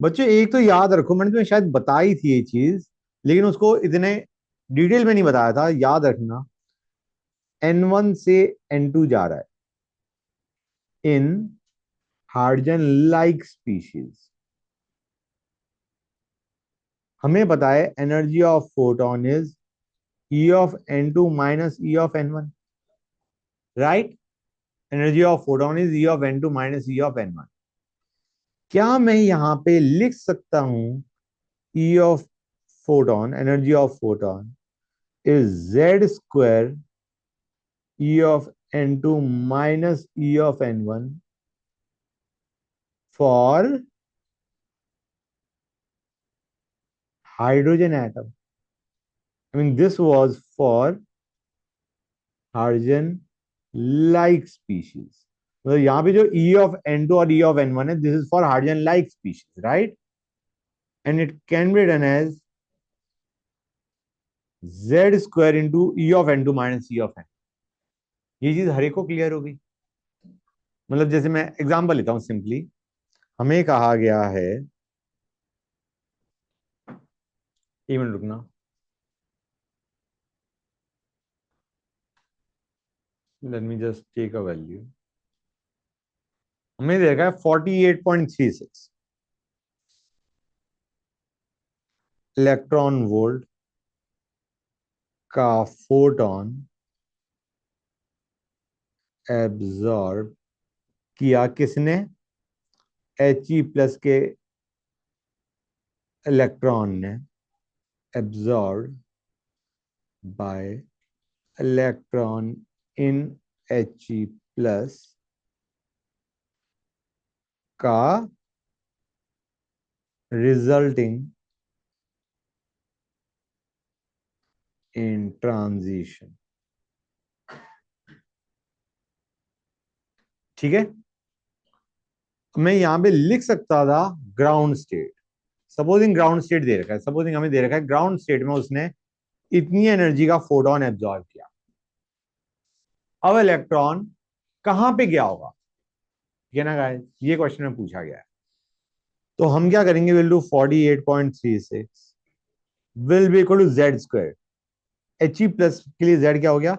बच्चों एक तो याद रखो, मैंने तुम्हें शायद बताई थी ये चीज, लेकिन उसको इतने डिटेल में नहीं बताया था। याद रखना, N1 से N2 जा रहा है इन हाइड्रोजन लाइक स्पीशीज। हमें पता है energy of photon is E of N2 minus E of N1, right. Energy of photon is E of N2 minus E of N1। क्या मैं यहां पे लिख सकता हूं E of photon, energy of photon is Z square E of N2 minus E of N1 for hydrogen atom. I mean, this was for hydrogen like species. मतलब यहाँ पे जो E of N2 और E of N1 है, this is for hydrogen like species, right? And it can be done as Z square into E of N2 minus E of N. ये चीज हर एक को क्लियर होगी। मतलब जैसे मैं एग्जांपल लेता हूं सिंपली, हमें कहा गया है, एक मिनट रुकना, let me just take a value. हमें देखा है 48.36 इलेक्ट्रॉन वोल्ट का फोटोन एब्जॉर्ब किया किसने? He+ के इलेक्ट्रॉन ने, absorb by electron in He+ का रिजल्टिंग इन ट्रांजिशन। ठीक है, मैं यहां पे लिख सकता था ground state. Supposing ground state दे रखा है, सपोजिंग हमें दे रखा है ग्राउंड स्टेट में उसने इतनी एनर्जी का फोटोन एब्जॉर्ब किया। अब इलेक्ट्रॉन कहां पे गया होगा, ठीक है ना गाइस, ये क्वेश्चन में पूछा गया है। तो हम क्या करेंगे, will do 48.36 will be equal to Z square. He+ के लिए जेड क्या हो गया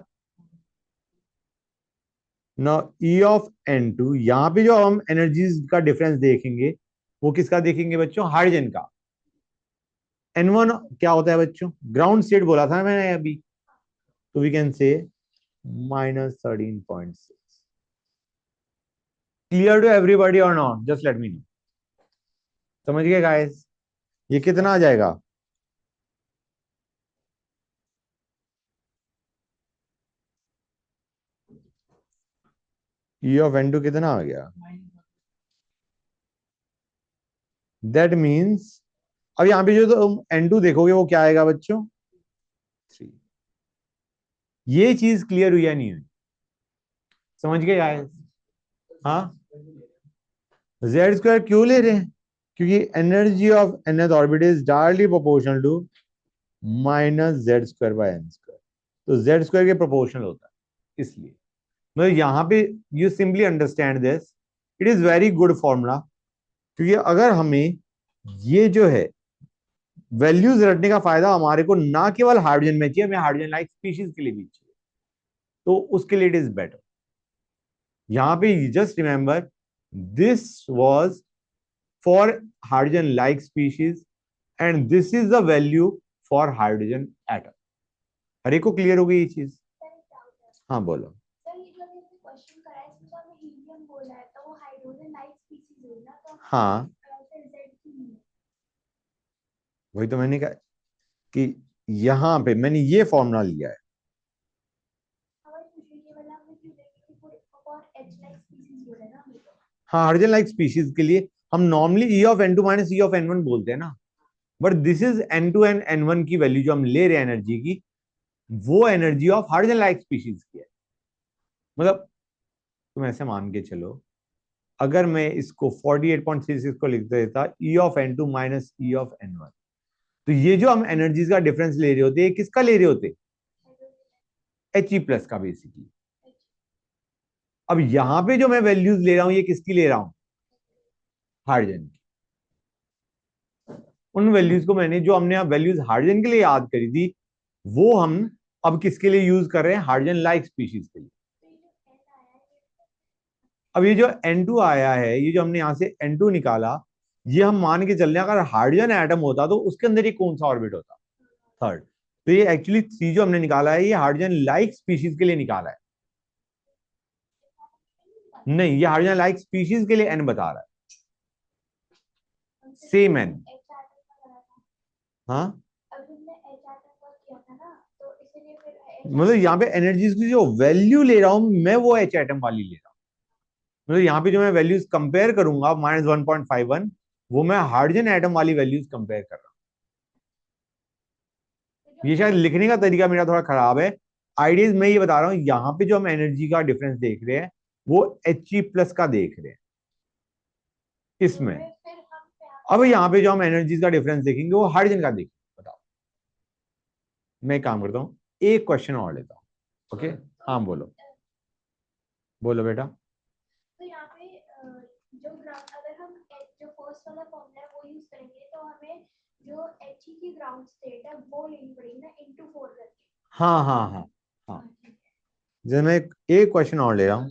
ना, E ऑफ N2। यहां पे जो हम एनर्जीज का डिफरेंस देखेंगे वो किसका देखेंगे बच्चों, हाइड्रोजन का। N1 क्या होता है बच्चों, ग्राउंड स्टेट बोला था मैंने अभी, तो we can say -13.6। Clear to everybody और not, just let me know. समझ गए गाइस, ये कितना आ जाएगा? E ऑफ N2 कितना आ गया? दैट मीन्स अब यहां पे जो तुम N2 देखोगे वो क्या आएगा बच्चों, 3। ये चीज क्लियर हुई या नहीं हुई? समझ गए गाइस? हाँ, जेड स्क्वायर क्यों ले रहे हैं, क्योंकि energy of nth orbit is directly proportional to -Z² by n²। तो जेड स्क्वायर के प्रोपोर्शनल होता है, इसलिए मतलब यहां पे you simply understand this, it is very good formula. क्योंकि अगर हमें ये जो है वैल्यूज रखने का फायदा हमारे को ना केवल हाइड्रोजन में चाहिए, हमें हाइड्रोजन लाइक स्पीशीज के लिए भी चाहिए, तो उसके लिए इट इज बेटर। यहां पे just remember, this was for hydrogen like species and this is the value for hydrogen atom. हर एक को क्लियर हो गई ये चीज? हाँ बोलो। हाँ, वही तो मैंने कहा कि यहां पे मैंने ये फॉर्मूला लिया है। हाँ, हाइड्रोजन लाइक स्पीशीज के लिए हम normally E of N2 minus E of N1 बोलते हैं ना, but this is N2 and N1 की वैल्यू जो हम ले रहे हैं एनर्जी की, वो energy of hydrogen like species की है। मतलब तुम ऐसे मान के चलो, अगर मैं इसको 48.36 को लिख देता E of N2 minus E of N1, तो ये जो हम एनर्जीज का डिफरेंस ले रहे होते, ये किसका ले रहे होते, He+ का बेसिकली। अब यहां पे जो मैं वैल्यूज ले रहा हूं, ये किसकी ले रहा हूं, हाइड्रोजन की। उन वैल्यूज को मैंने, जो हमने वैल्यूज हाइड्रोजन के लिए याद करी थी, वो हम अब किसके लिए यूज कर रहे हैं, हाइड्रोजन लाइक स्पीशीज के लिए। अब ये जो N2 आया है, ये जो हमने यहां से N2 निकाला, ये हम मान के चल रहे हैं अगर हाइड्रोजन एटम होता तो उसके अंदर ये कौन सा ऑर्बिट होता, थर्ड। तो ये एक्चुअली थ्री जो हमने निकाला है, ये हाइड्रोजन लाइक स्पीशीज के लिए निकाला है। नहीं, ये हाइड्रोजन लाइक स्पीशीज के लिए N बता रहा है, सेम N। हाँ, मतलब यहाँ पे एनर्जीज की जो वैल्यू ले रहा हूं मैं, वो H एटम वाली ले रहा हूँ। मतलब यहाँ पे जो मैं वैल्यूज कंपेयर करूंगा -1.51, वो मैं हाइड्रोजन एटम वाली वैल्यूज कंपेयर कर रहा हूँ। ये शायद लिखने का तरीका मेरा थोड़ा खराब है। आइडियाज मैं ये बता रहा हूँ, यहाँ पे जो हम एनर्जी का डिफरेंस देख रहे हैं, वो He+ का देख रहे हैं इसमें। अब यहाँ पे जो हम एनर्जीज का डिफरेंस देखेंगे, वो हाइड्रोजन का देखेंगे। बताओ, मैं एक काम करता हूँ, एक क्वेश्चन और लेता हूँ। ओके, हाँ बोलो, बोलो बेटा। तो यहाँ पे जो ग्राउंड, अगर हम जो फर्स्ट वाला फॉर्मूला है वो यूज करेंगे, तो हमें जो He की ग्राउंड स्टेट है वो लेनी पड़ेगी ना, × 4 करके। हाँ हाँ हाँ हाँ, जैसे मैं एक क्वेश्चन और ले रहा हूँ।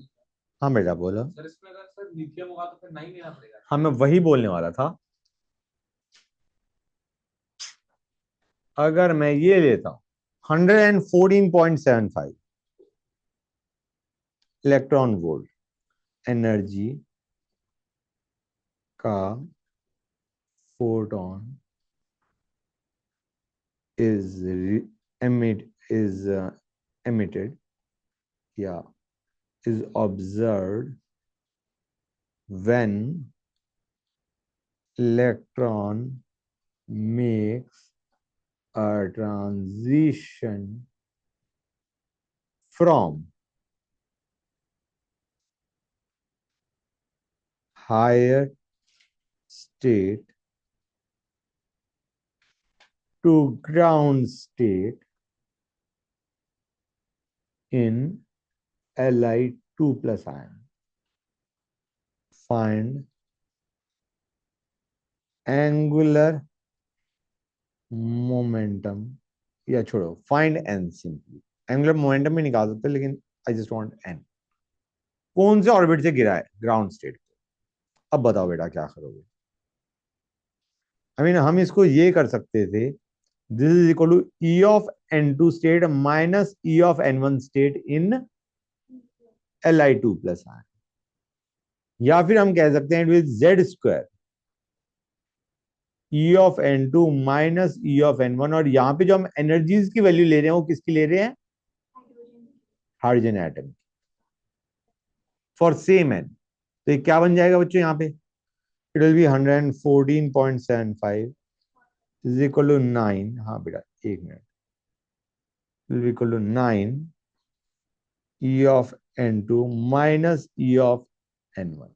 हाँ बेटा बोलो। सर इसमें अगर सर लिथियम होगा तो फिर नहीं लेना पड़ेगा। हाँ, मैं वही बोलने वाला था। अगर मैं ये लेता हूँ 114.75 इलेक्ट्रॉन वोल्ट एनर्जी का फोटोन is emitted या is observed when electron makes a transition from higher state to ground state in Li2 plus ion. Find angular momentum, या छोड़ो, find N simply. Angular momentum भी निकाल सकते हैं, लेकिन I just want an. कौन से ऑर्बिट से गिरा है, ग्राउंड स्टेट। अब बताओ बेटा क्या करोगे। आई मीन हम इसको ये कर सकते थे, this is equal to E(n2) state minus E(n1) state in Li2 plus R. या फिर हम कह सकते हैं with Z² E(n2) minus E(n1), और यहाँ पे जो हम एनर्जीज की वैल्यू ले रहे हैं, वो किसकी ले रहे हैं, hydrogen atom for same N. तो ये क्या बन जाएगा बच्चों, यहाँ पे it will be 114.75 is equal to 9। हाँ बेटा एक minute, will be equal to 9 E(n2) minus E(n1).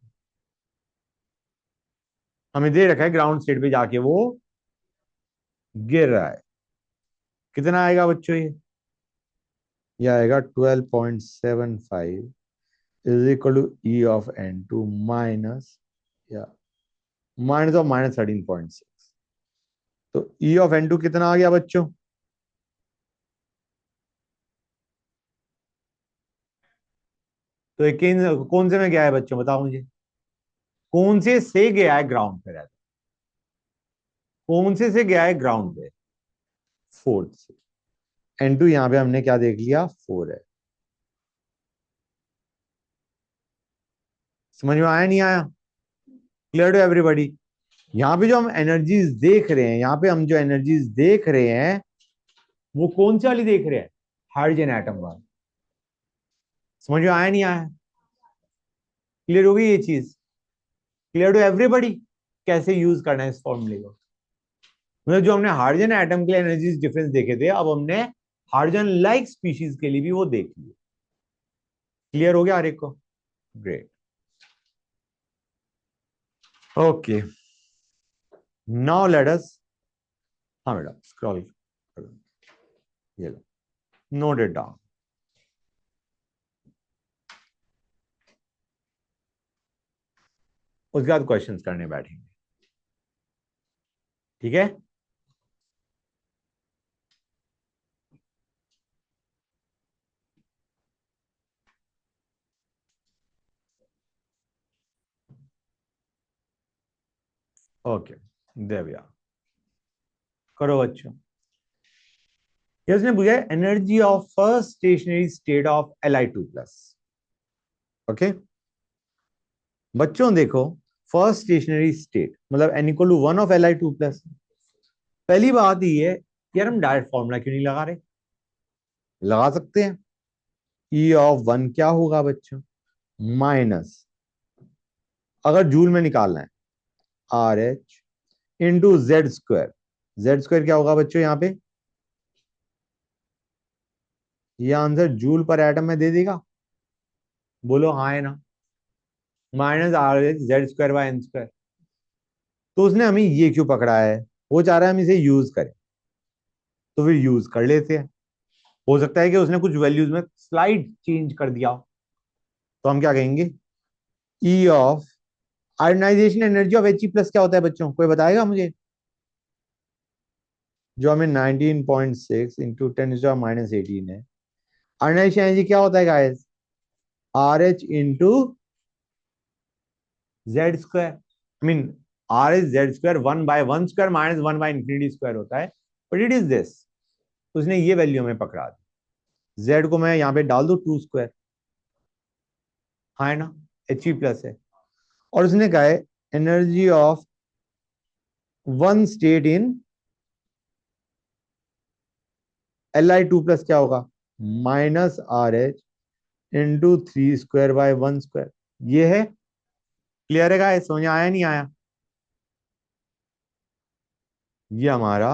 हमें दे रखा है ग्राउंड स्टेट पे जाके वो गिर रहा है। कितना आएगा बच्चों ये आएगा 12.75 is equal to E(n2) minus, या माइनस ऑफ -13.6। तो E(n2) कितना आ गया बच्चों, तो एक कौन से में गया है बच्चों, बताओ मुझे। कौन से गया है ग्राउंड पे, रहता कौन से गया है ग्राउंड पे, फोर्थ से। N2 यहां पे हमने क्या देख लिया, 4 है। समझ में आया नहीं आया, क्लियर टू एवरीबॉडी। यहाँ पे जो हम एनर्जीज देख रहे हैं, यहाँ पे हम जो एनर्जीज देख रहे हैं, वो कौन सी वाली देख रहे हैं, हाइड्रोजन एटम वाली। समझ में आया नहीं आया, क्लियर हो गई ये चीज, क्लियर टू एवरीबॉडी कैसे यूज करना है इस फॉर्मूले को। मतलब जो हमने हाइड्रोजन एटम के लिए एनर्जीज डिफरेंस देखे थे, अब हमने हाइड्रोजन लाइक स्पीशीज के लिए भी वो देख लिए। क्लियर हो गया हर एक को, great. Okay, now let us, हाँ बेटा स्क्रॉल, ये लो, नोट इट डाउन। उसके बाद क्वेश्चंस करने बैठेंगे, ठीक है। ओके, देविया करो बच्चों। ये उसने पूछा है energy of first stationery state of Li2+। Okay बच्चों देखो, फर्स्ट स्टेशनरी स्टेट मतलब n = 1 ऑफ Li2+। पहली बात ये है यार, हम डायरेक्ट फॉर्मूला क्यों नहीं लगा रहे? लगा सकते हैं। E(1) क्या होगा बच्चों? माइनस, अगर जूल में निकालना है, RH इंटू Z²। Z² क्या होगा बच्चों यहाँ पे? ये आंसर जूल पर एटम में दे देगा? बोलो हाँ है ना? -RH(Z²/n²). तो उसने हमें ये क्यों पकड़ा है? वो चाह रहा है हम इसे यूज करें, तो फिर यूज कर लेते हैं। हो सकता है कि उसने कुछ वैल्यूज में स्लाइड चेंज कर दिया, तो हम क्या कहेंगे? E of ionisation energy of He+ क्या होता है बच्चों? कोई बताएगा मुझे? जो हमें 19.6 इंटू 10⁻18 है। आयोनाइजेशन एनर्जी क्या होता है guys? RH into Z²। I mean RH Z², 1/1² minus 1/∞² होता है, बट इट इज दिस। उसने ये वैल्यू हमें पकड़ा दी। Z को मैं यहाँ पे डाल दू 2², हाँ है ना? He+ है। और उसने कहा है energy of one state in Li2+ क्या होगा? -RH into 3² / 1²। ये है। क्लियर है गाइस? समझ आया नहीं आया? ये हमारा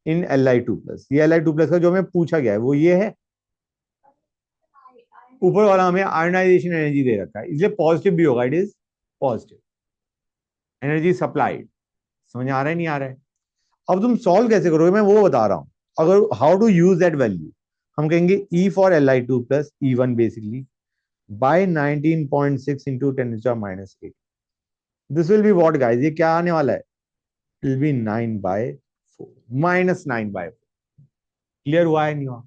इन Li2+, ये Li2+ का जो हमें पूछा गया है वो ये है। ऊपर वाला हमें आयोनाइजेशन एनर्जी दे रखा है, इसलिए पॉजिटिव भी होगा। It is positive energy supplied. समझ आ रहा है नहीं आ रहा है? अब तुम सॉल्व कैसे करोगे मैं वो बता रहा हूं। अगर how to use that value, हम कहेंगे E for Li2+ E1 basically by 19.6 into 10⁻8। This will be what guys? ये क्या आने वाला है? Will be 9/4 -9/4। क्लियर हुआ है नहीं हुआ?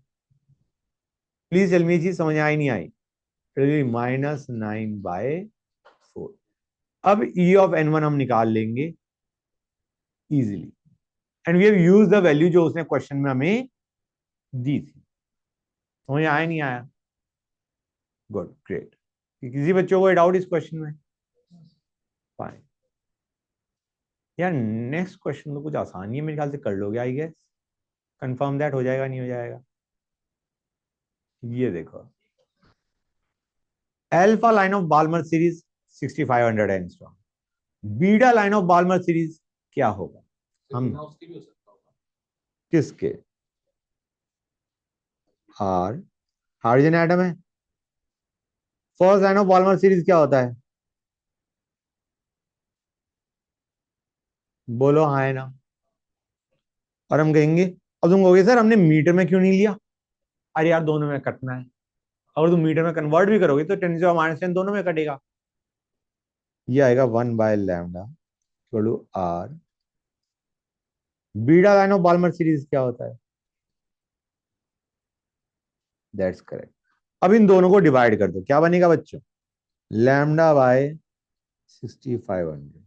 प्लीज टेल मी, चीज समझ आई नहीं आई? It will B -9/4। अब E ऑफ N1 हम निकाल लेंगे easily, and we have used the value जो उसने क्वेश्चन में हमें दी थी। समझ आया नहीं आया? Good, great. किसी बच्चों को डाउट इस क्वेश्चन में? फाइन। यार नेक्स्ट क्वेश्चन तो कुछ आसान ही है, मेरे ख्याल से कर लोगे आई गेस। कंफर्म दैट हो जाएगा नहीं हो जाएगा? ये देखो, alpha line of Balmer series 6500 angstrom, beta line of Balmer series क्या होगा? हम किसके? आर हाइड्रोजन एटम है। First line of Balmer series क्या होता है? बोलो हाँ है ना? और हम कहेंगे, अब तुम कहोगे सर हमने मीटर में क्यों नहीं लिया? अरे यार दोनों में कटना है। अगर तुम मीटर में कन्वर्ट भी करोगे तो 10⁻⁻10 दोनों में कटेगा। ये आएगा 1/λ = R। Beta line of Balmer series क्या होता है? That's correct. अब इन दोनों को डिवाइड कर दो, क्या बनेगा बच्चों? λ/6500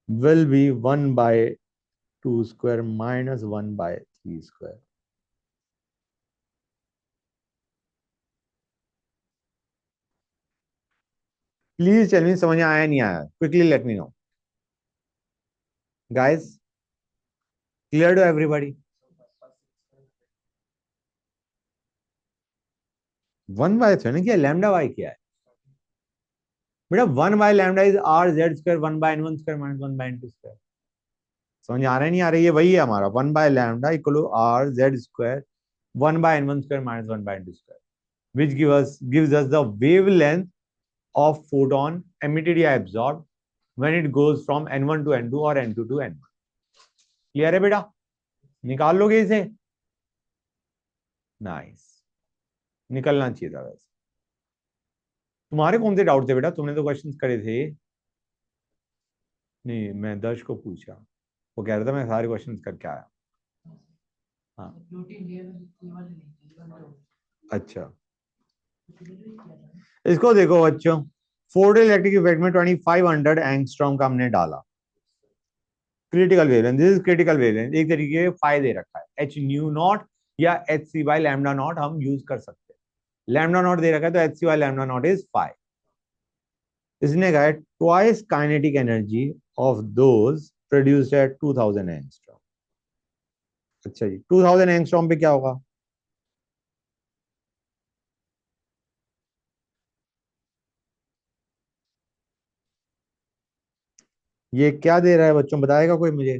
will be 1/2² minus 1/3²। Please tell me समझ आया नहीं आया? Quickly let me know guys. Clear to everybody? 1/3 ना, क्या λ/y क्या है बेटा? 1/λ is R(Z²) 1/n1² minus 1/n2²। समझ आ रहा है नहीं आ रहा है? ये वही है हमारा 1/λ = R(Z²) 1/n1² minus 1/n2², which gives us the wavelength of photon emitted या absorbed when it goes from n1 to n2 और n2 to n1। क्लियर है बेटा? निकाल लोगे इसे? नाइस। निकलना चाहिए था वैसे। तुम्हारे कौन से डाउट थे बेटा? तुमने तो क्वेश्चंस करे थे। नहीं, मैं दर्श को पूछा, वो कह रहा था मैं सारे क्वेश्चंस करके आया। हाँ अच्छा, इसको देखो बच्चों, फोटो इलेक्ट्रिक इफेक्ट में 2500 एंगस्ट्रॉम का हमने डाला। Critical wavelength, this is critical wavelength. एक तरीके के फायदे रखा है, एच न्यू नॉट या H c by lambda nought हम यूज कर सकते हैं। लैम्डा नॉट दे रखा है तो h c by lambda not is 5। इसने कहा है twice kinetic energy of those produced at 2000 angstrom. अच्छा जी, 2000 एंगस्ट्रॉम पे क्या होगा? ये क्या दे रहा है बच्चों, बताएगा कोई मुझे?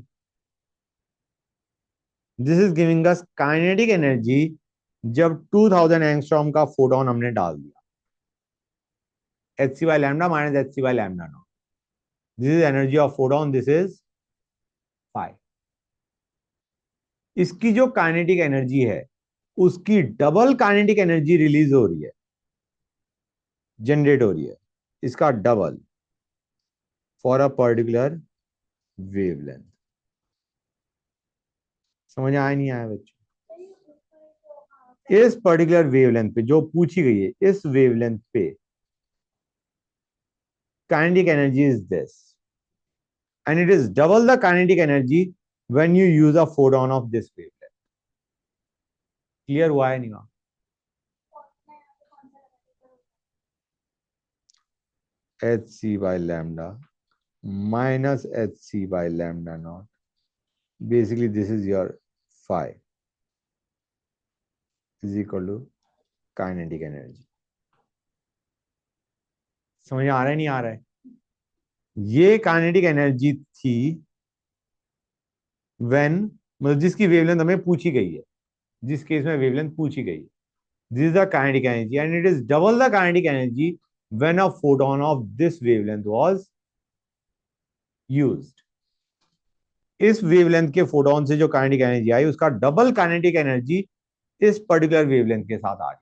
This is giving us kinetic energy जब 2000 एंगस्ट्रॉम का फोटोन हमने डाल दिया, h c by lambda minus H c by lambda nought. This is energy of photon, this is 5। इसकी जो काइनेटिक एनर्जी है उसकी डबल काइनेटिक एनर्जी रिलीज हो रही है, जनरेट हो रही है, इसका double for a particular wavelength. समझ आया नहीं आया बच्चों? इस पर्टिकुलर वेवलेंथ पे जो पूछी गई है, इस वेवलेंथ पे kinetic energy is this, and it is double the kinetic energy when you use a photon of this wavelength. Clear हुआ है नहीं हुआ? H c by lambda minus H c by lambda nought, basically this is your five is equal to kinetic energy. समझ आ रहा है नहीं आ रहा है? ये काइनेटिक एनर्जी थी व्हेन, मतलब जिसकी वेवलेंथ हमें पूछी गई है, जिस केस में वेवलेंथ पूछी गई है, this is the kinetic energy and it is double the kinetic energy when a photon of this wavelength was used. इस वेवलेंथ के फोटोन से जो काइनेटिक एनर्जी आई उसका डबल काइनेटिक एनर्जी इस पर्टिकुलर वेवलेंथ के साथ आ रही है।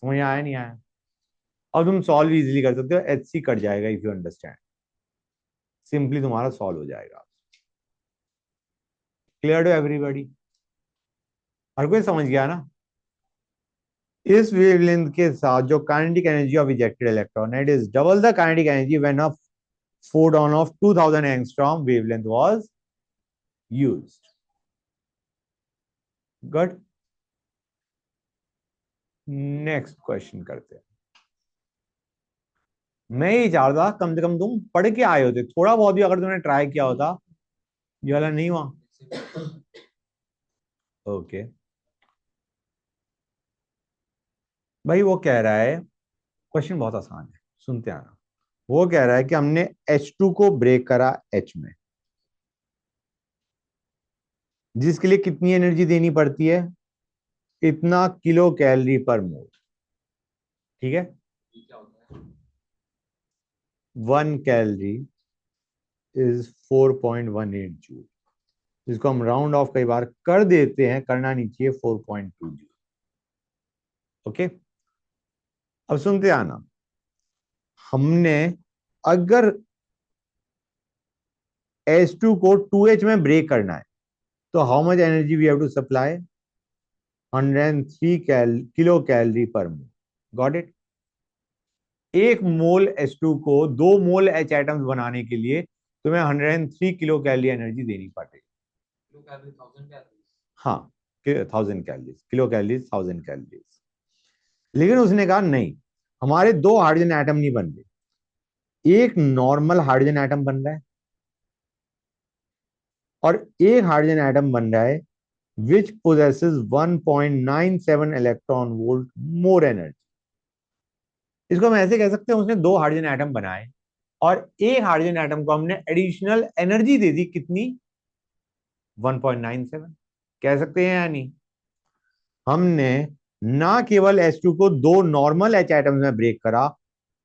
समझ आया नहीं आया? अब तुम सॉल्व इजीली कर सकते हो, एच सी कट जाएगा इफ यू अंडरस्टैंड, सिंपली तुम्हारा सॉल्व हो जाएगा। Clear to everybody? हर कोई समझ गया ना? इस वेवलेंथ के साथ जो kinetic energy of ejected electron it is double the kinetic energy when a photon of 2000 angstrom wavelength was used. Good. Next question करते हैं। मैं ये चाह रहा था कम से कम तुम पढ़ के आए होते, थोड़ा बहुत भी अगर तुमने ट्राई किया होता। ये वाला नहीं हुआ? ओके भाई, वो कह रहा है, क्वेश्चन बहुत आसान है, सुनते आना। वो कह रहा है कि हमने H2 को ब्रेक करा H में, जिसके लिए कितनी एनर्जी देनी पड़ती है? इतना किलो कैलोरी पर मोल। ठीक है, 1 कैलोरी इज 4.18 जूल, जिसको हम राउंड ऑफ कई बार कर देते हैं, करना नहीं चाहिए, 4.2 जूल। ओके, अब सुनते आना। हमने अगर H2 को 2H में ब्रेक करना है तो how much energy we have to supply? 103 kilo calorie per mole. Got it? 1 mole H2 को 2 मोल H एटम्स बनाने के लिए तुम्हें 103 किलो कैलोरी एनर्जी देनी पड़ेगी। हाँ, 1000 कैलोरीज, किलो कैलोरीज 1000 कैलोरीज। लेकिन उसने कहा नहीं, हमारे 2 हाइड्रोजन एटम नहीं बन रहे, एक नॉर्मल हाइड्रोजन एटम बन रहा है और एक हाइड्रोजन एटम बन रहा है which possesses 1.97 electron volt more energy. इसको हम ऐसे कह सकते हैं, उसने 2 हाइड्रोजन एटम बनाए और एक हाइड्रोजन एटम को हमने एडिशनल एनर्जी दे दी, कितनी? 1.97। कह सकते हैं या नहीं? हमने ना केवल H2 को 2 नॉर्मल H एटम्स में ब्रेक करा,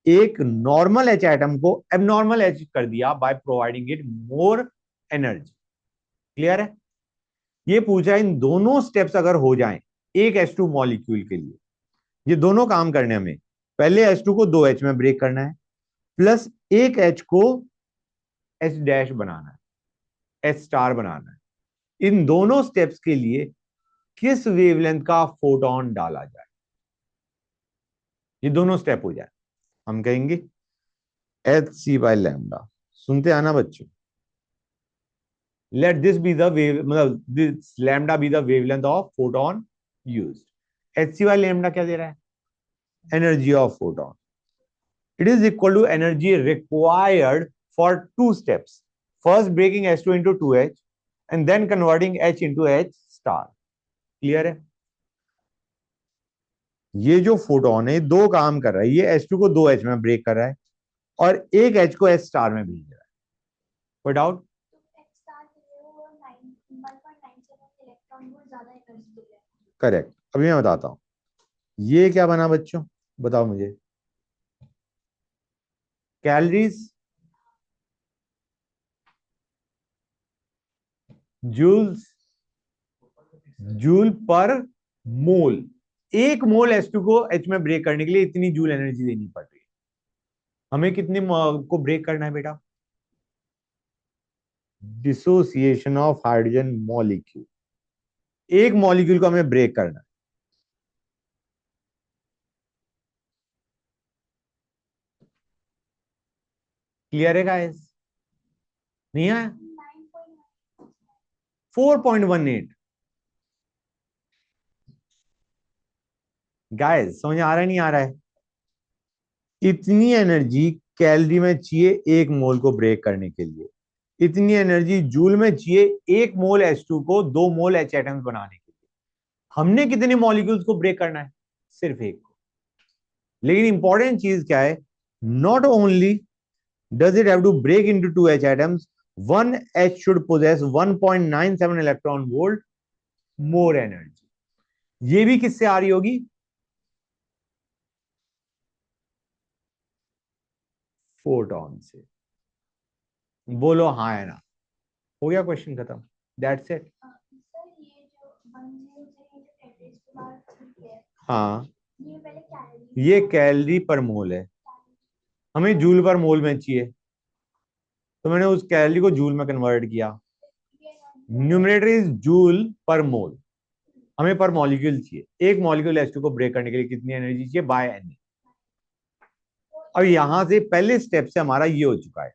एक नॉर्मल H एटम को एबनॉर्मल H कर दिया by providing it more energy. Clear है? ये पूछा इन दोनों स्टेप्स अगर हो जाएं एक H2 मॉलिक्यूल के लिए, ये दोनों काम करने में, पहले H2 को 2H में ब्रेक करना है, प्लस एक H को H डैश बनाना है, H स्टार बनाना है। इन दोनों स्टेप्स के लिए किस वेवलेंथ का फोटोन डाला जाए, ये दोनों स्टेप हो जाए, हम कहेंगे एच सी बाई लैम्डा। सुनते आना बच्चों, let this be the wave, मतलब this lambda be the wavelength of photon used. H C by lambda क्या दे रहा है? Energy of photon. It is equal to energy required for two steps. First, breaking H2 into 2H and then converting H into H star. Clear है? ये जो photon है दो काम कर रहा है, ये H2 को दो H में ब्रेक कर रहा है और एक H को H स्टार में भेज रहा है। कोई डाउट? करेक्ट। अभी मैं बताता हूं ये क्या बना बच्चों, बताओ मुझे। कैलोरीज, जूल्स, जूल पर मोल। एक मोल H2 को H में ब्रेक करने के लिए इतनी जूल एनर्जी देनी पड़ रही है। हमें कितने को ब्रेक करना है बेटा? Dissociation of hydrogen molecule. एक मॉलिक्यूल को हमें ब्रेक करना है। क्लियर है गाइस? नहीं है? 4.18। गाइस समझ आ रहा है नहीं आ रहा है? इतनी एनर्जी कैलोरी में चाहिए एक मोल को ब्रेक करने के लिए, इतनी एनर्जी जूल में चाहिए एक मोल H2 को दो मोल H एटम्स बनाने के लिए। हमने कितने मॉलिक्यूल्स को ब्रेक करना है? सिर्फ एक को। लेकिन इंपॉर्टेंट चीज क्या है? Not only does it have to break into two H atoms, one H should possess 1.97 electron volt more energy. ये भी किससे आ रही होगी? फोटोन से। बोलो हाँ है ना? हो गया क्वेश्चन खत्म। That's it. हाँ, ये कैलोरी पर मोल है, हमें जूल पर मोल में चाहिए, तो मैंने उस कैलोरी को जूल में कन्वर्ट किया। न्यूमरेटर इज जूल पर मोल, हमें पर मॉलिक्यूल चाहिए। एक मॉलिक्यूल H2 को ब्रेक करने के लिए कितनी एनर्जी चाहिए? By N. और यहां से पहले स्टेप से हमारा ये हो चुका है।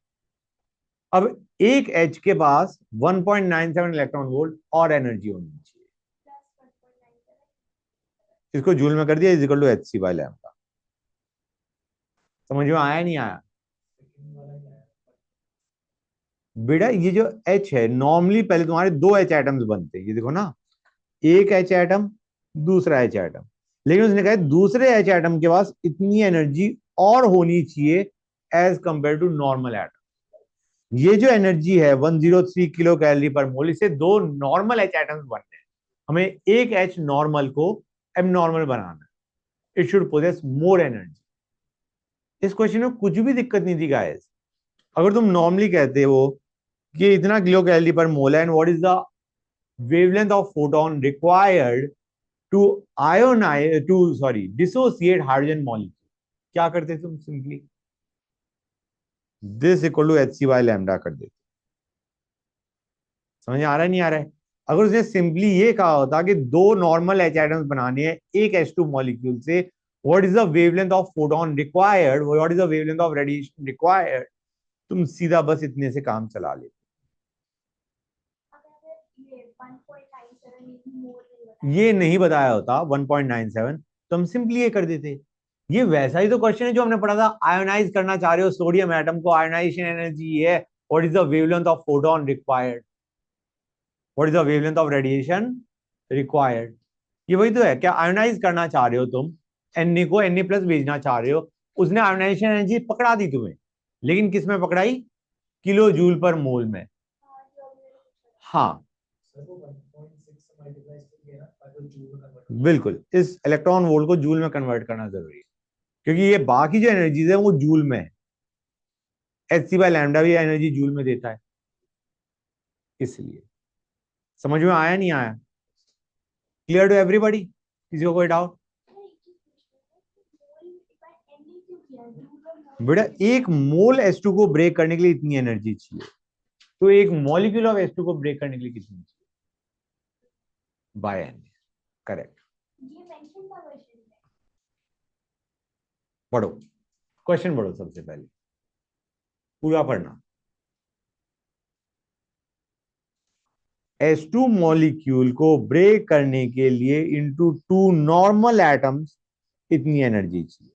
अब एक H के पास 1.97 इलेक्ट्रॉन वोल्ट और एनर्जी होनी चाहिए। इसको जूल में कर दिया, is equal to Hc by lambda. समझ में आया नहीं आया? बेटा ये जो H है, नॉर्मली पहले तुम्हारे दो H एटम्स बनते हैं, ये देखो ना, एक H एटम, दूसरा H एटम। लेकिन उसने कहा दूसरे H एटम के पास इतनी एनर्जी और होनी चाहिए as compare to normal atom. ये जो एनर्जी है 103 किलो कैलोरी पर मोल, इसे दो नॉर्मल H एटम्स बनने हैं। हमें एक H नॉर्मल को एबनॉर्मल बनाना है। It should possess more energy. इस क्वेश्चन में कुछ भी दिक्कत नहीं थी गाइस। अगर तुम नॉर्मली कहते हो कि इतना किलो कैलोरी पर मोल है and what is the wavelength of photon required to ionise to sorry dissociate hydrogen molecule, क्या करते तुम? Simply this equal to Hc by lambda कर देते। समझ आ रहा है नहीं आ रहा है? अगर उसने सिंपली ये कहा होता कि दो नॉर्मल H एटम्स बनाने हैं एक H2 मॉलिक्यूल से, what is the wavelength of photon required, what is the wavelength of radiation required, तुम सीधा बस इतने से काम चला लेते। ये नहीं बताया होता 1.97, तो हम सिंपली ये कर देते। ये वैसा ही तो क्वेश्चन है जो हमने पढ़ा था, आयोनाइज करना चाह रहे हो सोडियम एटम को, आयोनाइजेशन एनर्जी है, what is the wavelength of photon required, what is the wavelength of radiation required. ये वही तो है। क्या आयोनाइज करना चाह रहे हो तुम, Na को Na प्लस भेजना चाह रहे हो, उसने आयोनाइजेशन एनर्जी पकड़ा दी तुम्हें, लेकिन किस में पकड़ाई? किलो जूल पर मोल में। हाँ बिल्कुल, इस इलेक्ट्रॉन वोल्ट को जूल में कन्वर्ट करना जरूरी है, क्योंकि ये बाकी जो एनर्जीज है वो जूल में है। Hc बाय लैम्डा भी एनर्जी जूल में देता है, इसलिए। समझ में आया नहीं आया? Clear to everybody? किसी को कोई डाउट? बेटा एक मोल H2 को ब्रेक करने के लिए इतनी एनर्जी चाहिए, तो एक मॉलिक्यूल ऑफ H2 को ब्रेक करने के लिए कितनी चाहिए? By N. करेक्ट। पढ़ो, क्वेश्चन पढ़ो सबसे पहले, पूरा पढ़ना। H2 मॉलिक्यूल को ब्रेक करने के लिए इनटू टू नॉर्मल एटम्स इतनी एनर्जी चाहिए,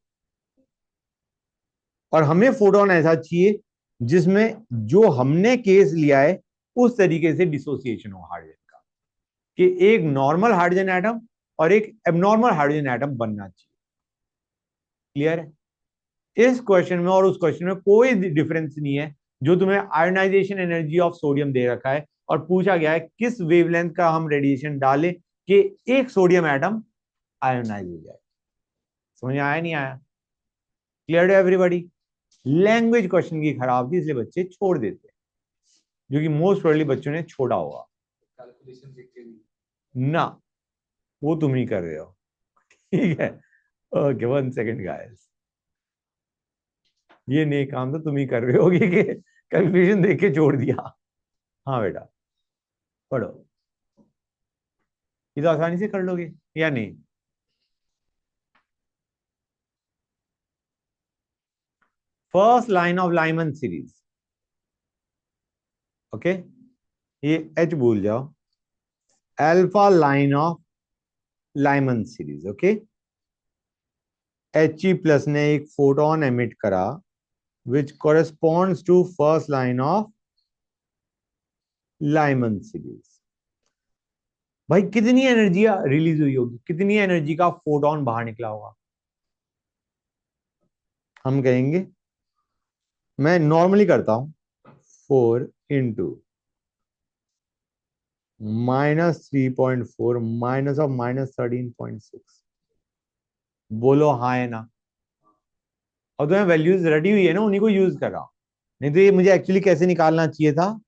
और हमें फोटोन ऐसा चाहिए जिसमें जो हमने केस लिया है उस तरीके से डिसोसिएशन हो हाइड्रोजन का, कि एक नॉर्मल हाइड्रोजन एटम और एक एबनॉर्मल हाइड्रोजन एटम बनना चाहिए। क्लियर है? इस क्वेश्चन में और उस क्वेश्चन में कोई डिफरेंस नहीं है। जो तुम्हें आयोनाइजेशन एनर्जी ऑफ सोडियम दे रखा है और पूछा गया है किस वेवलेंथ का हम रेडिएशन डालें कि एक सोडियम एटम आयोनाइज हो जाए। समझ आया नहीं आया? क्लियर है एवरीबॉडी? लैंग्वेज क्वेश्चन की खराब थी इसलिए बच्चे छोड़ देते हैं, जो कि मोस्ट प्रोबेबली बच्चों ने छोड़ा होगा कैलकुलेशन देख के भी ना, वो तुम ही कर रहे हो। ठीक है, ओके, 1 सेकेंड गाइस, ये नहीं काम तो तुम ही कर रहे होगे कि कैलकुलेशन देख के छोड़ दिया। हाँ बेटा, पढ़ो, ये तो आसानी से कर लोगे या नहीं? First line of Lyman series, okay, ये एच भूल जाओ, alpha line of Lyman series, okay. H E plus ने एक फोटोन एमिट करा which corresponds to first line of Lyman series. भाई कितनी एनर्जी रिलीज हुई होगी, कितनी एनर्जी का फोटोन बाहर निकला होगा? हम कहेंगे, मैं नॉर्मली करता हूं, 4 × -3.4 माइनस ऑफ -13.6। बोलो हाँ है ना? और तुम्हें वैल्यूज रेडी हुई है ना, उन्हीं को यूज कर रहा हूं, नहीं तो ये मुझे एक्चुअली कैसे निकालना चाहिए था?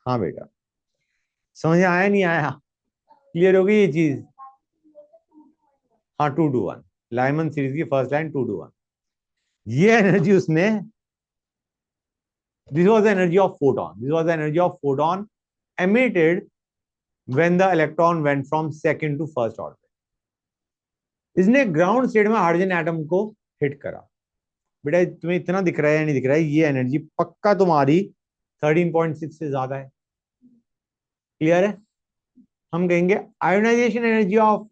हाँ बेटा, समझ आया नहीं आया? क्लियर हो गई ये चीज? हाँ, 2:1, लाइमन सीरीज की फर्स्ट लाइन 2:1। ये एनर्जी उसने, this was the energy of photon, this was the energy of photon emitted when the electron went from second to first orbit। इसने ग्राउंड स्टेट में हाइड्रोजन एटम को hit करा। बेटा तुम्हें इतना दिख रहा है या नहीं दिख रहा है, ये एनर्जी पक्का तुम्हारी 13.6 से ज्यादा है। क्लियर है? हम कहेंगे आयोनाइजेशन एनर्जी ऑफ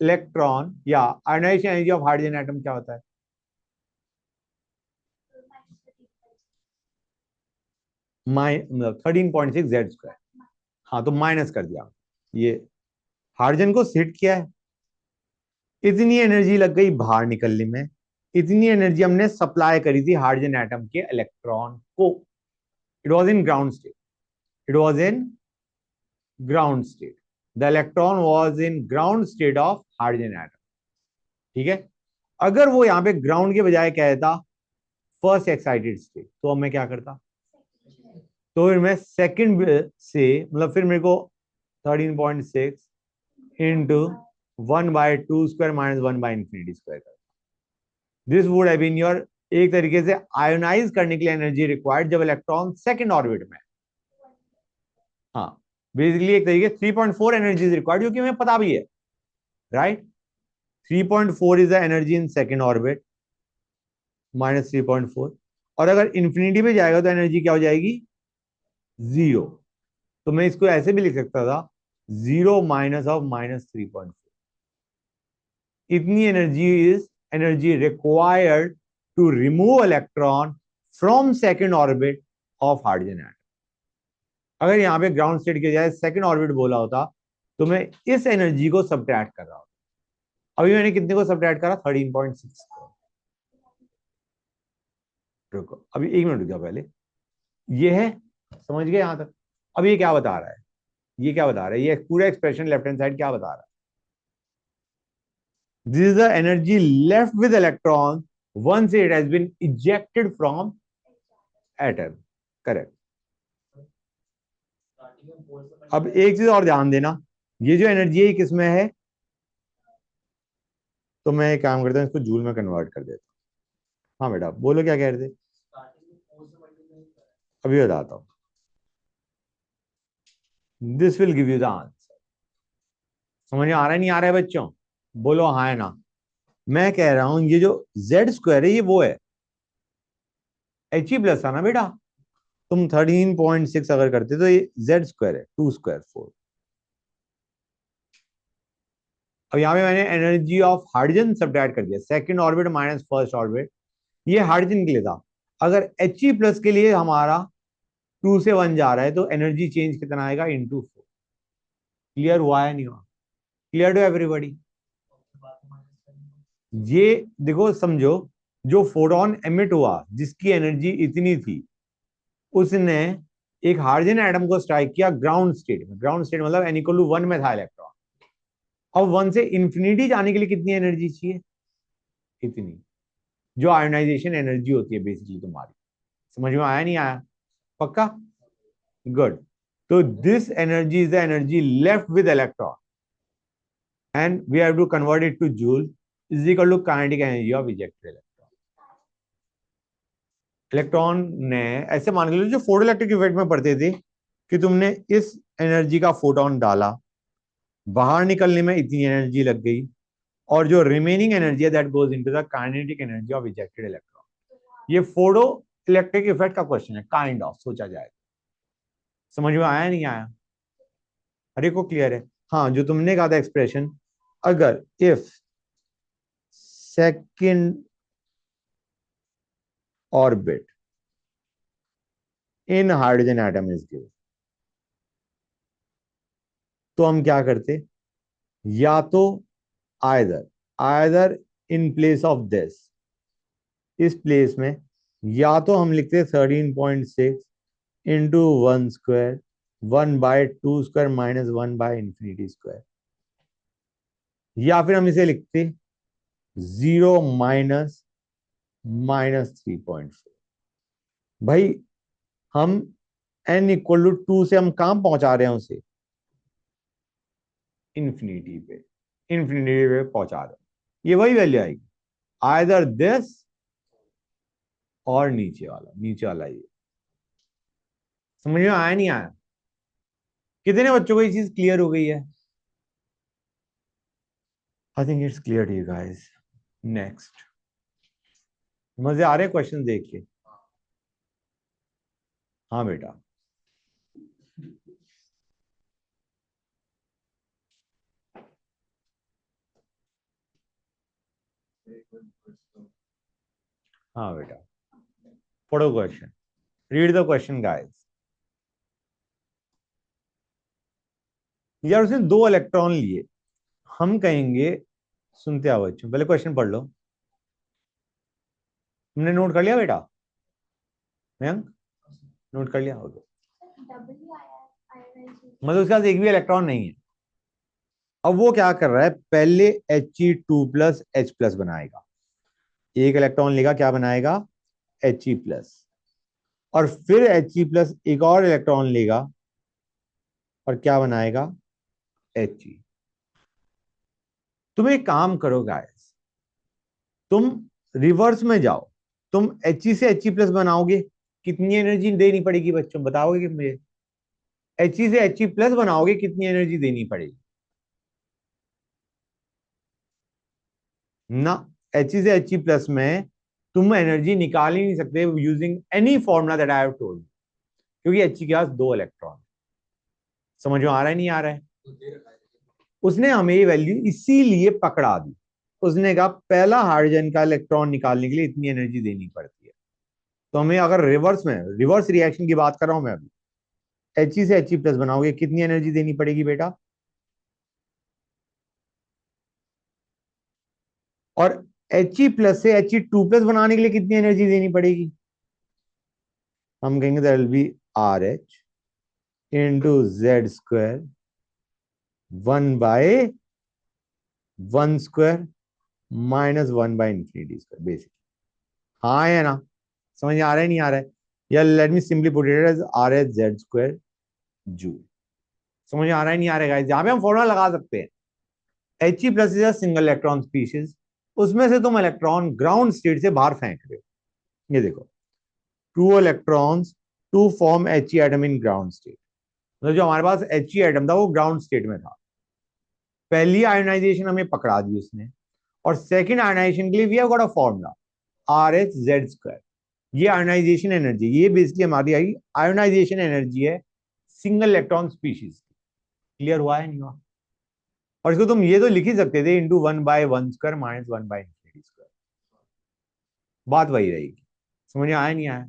इलेक्ट्रॉन या ionisation energy of hydrogen atom क्या होता है? मतलब 13.6 Z²। हाँ, तो माइनस कर दिया, ये हाइड्रोजन को हिट किया है, इतनी एनर्जी लग गई बाहर निकलने में, इतनी एनर्जी हमने सप्लाई करी थी हाइड्रोजन एटम के इलेक्ट्रॉन को। It was in ground state, it was in ground state, the electron was in ground state of hydrogen atom. ठीक है, अगर वो यहाँ पे ग्राउंड के बजाय कहता फर्स्ट एक्साइटेड स्टेट, तो अब मैं क्या करता? तो फिर मैं सेकंड से, मतलब फिर मेरे को 13.6 इंटू 1/2² माइनस 1/∞² करता। This would have been your, एक तरीके से आयोनाइज करने के लिए एनर्जी रिक्वायर्ड जब इलेक्ट्रॉन सेकंड ऑर्बिट में। हाँ, बेसिकली एक तरीके 3.4 एनर्जी रिक्वायर्ड, जो कि हमें पता भी है, right? 3.4 is the energy in second orbit, -3.4। और अगर इंफिनिटी पे जाएगा तो एनर्जी क्या हो जाएगी? 0। तो मैं इसको ऐसे भी लिख सकता था, 0 माइनस ऑफ -3.4। इतनी energy is energy required to remove electron from second orbit of hydrogen atom. अगर यहाँ पे ग्राउंड स्टेट के जाए सेकेंड ऑर्बिट बोला होता तो मैं इस एनर्जी को सब्ट्रैक्ट कर रहा होता। अभी मैंने कितने को सब्ट्रैक्ट करा? 13.6 को। रुको अभी 1 मिनट रुक जाओ पहले, ये है, समझ गए यहां तक? अब ये क्या बता रहा है, ये क्या बता रहा है, ये पूरा एक्सप्रेशन लेफ्ट हैंड साइड क्या बता रहा है? This is the energy left with electron once it has been ejected from atom। Correct. अब एक चीज और ध्यान देना, ये जो एनर्जी है किसमें है? तो मैं एक काम करता हूँ, इसको जूल में कन्वर्ट कर देता हूँ। हाँ बेटा बोलो क्या कह रहे थे? अभी बताता हूँ, this will give you the answer. समझ में आ रहा है नहीं आ रहा है बच्चों? बोलो हाँ है ना? मैं कह रहा हूं ये जो जेड स्क्वायर है ये वो है, एच ई प्लस था ना बेटा, तुम 13.6 अगर करते तो ये जेड स्क्वायर है, 2 स्क्वायर 4। अब यहाँ पे मैंने एनर्जी ऑफ हाइड्रोजन सब्ट्रैक्ट कर दिया, second orbit minus first orbit, ये हाइड्रोजन के लिए था। अगर एच ई प्लस के लिए हमारा 2 से 1 जा रहा है तो एनर्जी चेंज कितना आएगा, इंटू 4। क्लियर हुआ है नहीं हुआ? Clear to everybody? ये देखो समझो, जो फोटोन एमिट हुआ जिसकी एनर्जी इतनी थी, उसने एक हाइड्रोजन एटम को स्ट्राइक किया ग्राउंड स्टेट में। ग्राउंड स्टेट मतलब n इक्वल टू 1 में था इलेक्ट्रॉन। अब 1 से इंफिनिटी जाने के लिए कितनी एनर्जी चाहिए, इतनी, जो आयोनाइजेशन एनर्जी होती है बेसिकली तुम्हारी। समझ में आया नहीं आया? पक्का? गुड। तो this energy is the energy left with electron and we have to convert it to joule is equal to kinetic energy of ejected electron. Electron ने, ऐसे मान लो जो फोटो इलेक्ट्रिक इफेक्ट में पढ़ते थे कि तुमने इस एनर्जी का फोटोन डाला, बाहर निकलने में इतनी एनर्जी लग गई, और जो रिमेनिंग एनर्जी है that goes into the kinetic energy of ejected electron. ये फोटो इलेक्ट्रिक इफेक्ट का क्वेश्चन है, काइंड ऑफ सोचा जाए। समझ में आया नहीं आया? अरे को क्लियर है? हाँ, जो तुमने कहा था एक्सप्रेशन, अगर if second orbit in hydrogen atom is given, तो हम क्या करते, या तो either either in place of this, इस प्लेस में या तो हम लिखते 13.6 इंटू 1 स्क्वायर 1/2 स्क्वायर माइनस 1/∞स्क्वायर, या फिर हम इसे लिखते 0 माइनस -3.4। भाई हम n इक्वल टू 2 से हम कहां पहुंचा रहे हैं उसे, इंफिनिटी पे, इंफिनिटी पे पहुंचा रहे हैं। ये वही वैल्यू आएगी, आइदर दिस और नीचे वाला ये। समझ में आया नहीं आया? कितने बच्चों को ये चीज क्लियर हो गई है? I think it's clear to you guys. Next, मजे आ रहे हैं क्वेश्चन देख के? हाँ बेटा। हाँ बेटा, पढ़ो question, read the question guys. यार उसने 2 इलेक्ट्रॉन लिए, हम कहेंगे, सुनते आओ बच्चों, पहले क्वेश्चन पढ़ लो। तुमने नोट कर लिया बेटा? मयंक, नोट कर लिया होगा? मतलब उसके पास एक भी इलेक्ट्रॉन नहीं है। अब वो क्या कर रहा है, पहले He2+H+ बनाएगा, एक इलेक्ट्रॉन लेगा, क्या बनाएगा, He+, और फिर He+ एक और इलेक्ट्रॉन लेगा और क्या बनाएगा, He। तुम एक काम करो गाइस, तुम रिवर्स में जाओ, तुम He से He+ बनाओगे, कितनी एनर्जी देनी पड़ेगी बच्चों, बताओगे कि मुझे? He से He+ बनाओगे, कितनी एनर्जी देनी पड़ेगी? ना, He से He+ में तुम एनर्जी निकाल ही नहीं सकते using any formula that I have told, क्योंकि He के पास 2 इलेक्ट्रॉन। समझ में आ रहा है नहीं आ रहा है? उसने हमें ये वैल्यू इसीलिए पकड़ा दी, उसने कहा पहला हाइड्रोजन का इलेक्ट्रॉन निकालने के लिए इतनी एनर्जी देनी पड़ती है। तो हमें अगर रिवर्स में, रिवर्स रिएक्शन की बात कर रहा हूं मैं अभी, He से He+ बनाओगे, कितनी एनर्जी देनी पड़ेगी बेटा? और He+ से He2+ बनाने के लिए कितनी एनर्जी देनी पड़ेगी? हम कहेंगे that will be RH into Z² 1/1 square minus 1/∞स्क्वायर बेसिक। हाँ है ना? समझ आ रहा है नहीं आ रहा है? या let me simply put it as RH Z² joule. समझ आ रहा है नहीं आ रहा है? जहां पे हम फॉर्मूला लगा सकते हैं, He+ is a single electron species, उसमें से तुम इलेक्ट्रॉन ग्राउंड स्टेट से बाहर फेंक रहे हो। ये देखो, 2 electrons to form He atom in ground state, मतलब जो हमारे पास He एटम था वो ग्राउंड स्टेट में था, पहली आयोनाइजेशन हमें पकड़ा दी उसने, और सेकंड आयनाइजेशन के लिए we have got a formula RH Z²। ये आयनाइजेशन एनर्जी, ये बेसिकली हमारी आई आयोनाइजेशन एनर्जी है सिंगल इलेक्ट्रॉन स्पीशीज। क्लियर हुआ है नहीं हुआ? और इसको तुम ये तो लिख ही सकते थे इंटू 1/1² माइनस 1/∞²। बात वही रहेगी। समझ में आया नहीं आया?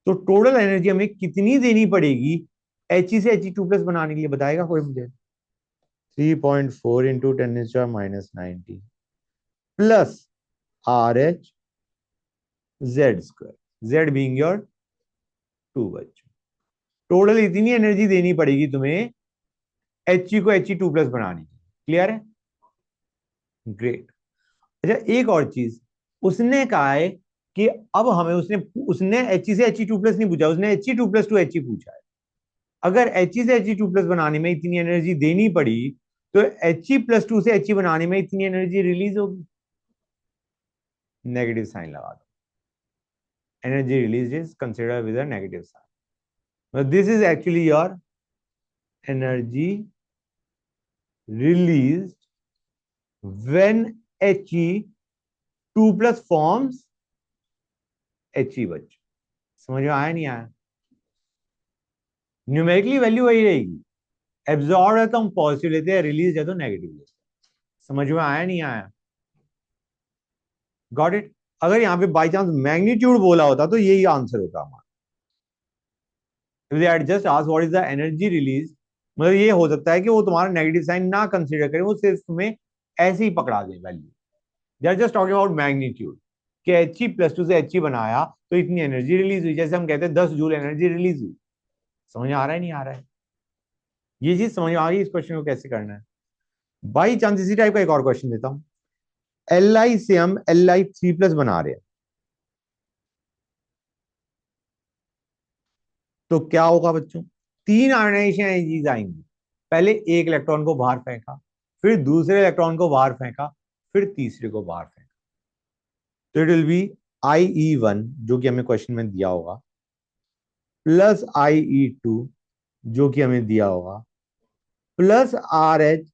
तो टोटल एनर्जी हमें कितनी देनी पड़ेगी He से He2+ बनाने के लिए, बताएगा कोई मुझे? 3.4 into 10⁻⁻90 plus RH Z², Z being your 2 बच्चों। टोटल इतनी एनर्जी देनी पड़ेगी तुम्हें He को He2+ बनाने की। क्लियर है? ग्रेट। अच्छा एक और चीज, उसने कहा है कि अब हमें उसने उसने He से He2+ नहीं पूछा, उसने He2+ टू He पूछा है। अगर He से He2+ बनाने में इतनी एनर्जी देनी पड़ी तो He+2 से He बनाने में इतनी एनर्जी रिलीज होगी। नेगेटिव साइन लगा दो, energy release is considered with a negative sign. This is actually your energy release when He2+ forms He बच। समझ में आया नहीं आया? न्यूमेरिकली वैल्यू वही रहेगी। एब्जॉर्ब है तो हम पॉजिटिव लेते हैं, रिलीज है तो नेगेटिव लेते हैं। समझ में आया नहीं आया? Got it? अगर यहाँ पे बाई चांस मैग्नीट्यूड बोला होता तो यही आंसर होता हमारा। Just ask what is the energy release, मतलब ये हो सकता है कि वो तुम्हारा नेगेटिव साइन ना कंसीडर करें, वो सिर्फ तुम्हें ऐसे ही पकड़ा दे value. They are just talking about magnitude कि He+2 से He बनाया तो इतनी एनर्जी रिलीज हुई। जैसे हम कहते हैं 10 जूल एनर्जी रिलीज हुई। समझ में आ रहा है नहीं आ रहा है? ये चीज समझ में आ गई इस क्वेश्चन को कैसे करना है? बाई चांस इसी टाइप का एक और क्वेश्चन देता हूं। Li से हम Li3+ बना रहे हैं, तो क्या होगा बच्चों? 3 आयोनाइजेशन एनर्जीज आएंगी। पहले एक इलेक्ट्रॉन को बाहर फेंका, फिर दूसरे इलेक्ट्रॉन को बाहर फेंका, फिर तीसरे को बाहर फेंका। तो इट विल बी IE1 जो कि हमें क्वेश्चन में दिया होगा, प्लस IE2 जो कि हमें दिया होगा, plus RH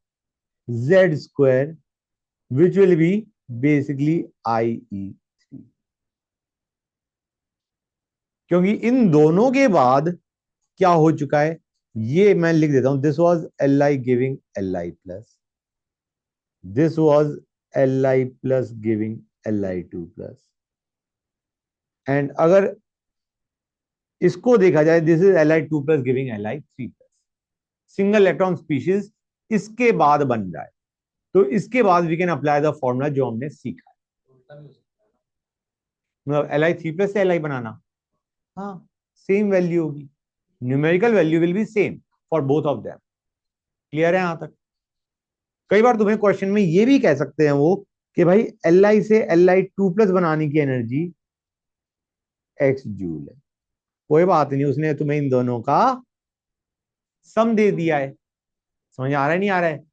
Z², which will be basically IE3। क्योंकि इन दोनों के बाद क्या हो चुका है ये मैं लिख देता हूं। This was Li giving Li+, this was Li+ giving Li2+, and अगर इसको देखा जाए this is Li2+ giving Li3+। Single electron species इसके बाद बन जाए तो इसके बाद we can apply the formula जो हमने सीखा है। मतलब Li3+ से Li बनाना, हाँ सेम वैल्यू होगी। Numerical value will be same for both of them. Clear है यहां तक? कई बार तुम्हें क्वेश्चन में ये भी कह सकते हैं वो कि भाई Li से Li2+ बनाने की एनर्जी x जूल है। कोई बात नहीं, उसने तुम्हें इन दोनों का सम दे दिया है। समझ आ रहा है नहीं आ रहा है?